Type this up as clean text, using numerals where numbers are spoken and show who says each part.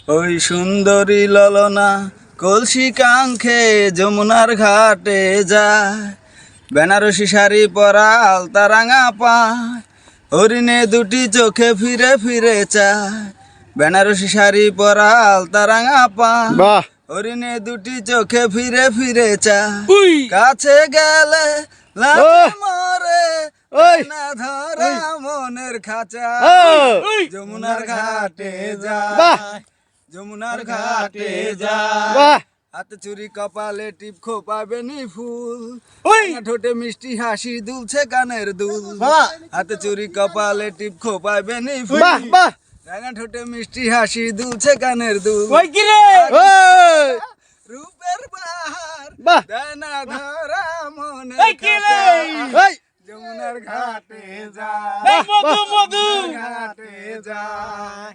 Speaker 1: ওই সুন্দরী ললনা কলসি কাঙ্ক্ষে যমুনার ঘাটে যায়, বেনারসি শাড়ি পরা আলতা রাঙা পায়, হরিণে দুটি চোখে ফিরে ফিরে চায়। বেনারসি শাড়ি পরা আলতা রাঙা পায়,
Speaker 2: বাহ
Speaker 1: হরিণে দুটি চোখে ফিরে ফিরে চায়।
Speaker 2: উই
Speaker 1: কাছে গেলে লাগে মরে
Speaker 2: ওই
Speaker 1: না ধরা মনের খাঁচা। যমুনার ঘাটে
Speaker 2: বাহ
Speaker 1: যায়, যমুনার ঘাটে যায়।
Speaker 2: বাহ
Speaker 1: হাতে চুরি কপালে টিপ খোপাবে নি ফুল,
Speaker 2: ওই
Speaker 1: ঠোঁটে মিষ্টি হাসি দুলছে কানের দুল।
Speaker 2: বাহ
Speaker 1: হাতে চুরি কপালে টিপ খোপাবে নি ফুল,
Speaker 2: বাহ বাহ
Speaker 1: রাঙা ঠোঁটে মিষ্টি হাসি দুলছে কানের দুল।
Speaker 2: ওই কি রে ওই
Speaker 1: রূপের বাহার
Speaker 2: বাহ
Speaker 1: দেয় না ধরা মনের
Speaker 2: ওই কি রে
Speaker 1: খাঁচা।
Speaker 2: ওই
Speaker 1: যমুনার ঘাটে যায়,
Speaker 2: বাহ মধু মধু
Speaker 1: ঘাটে যায়।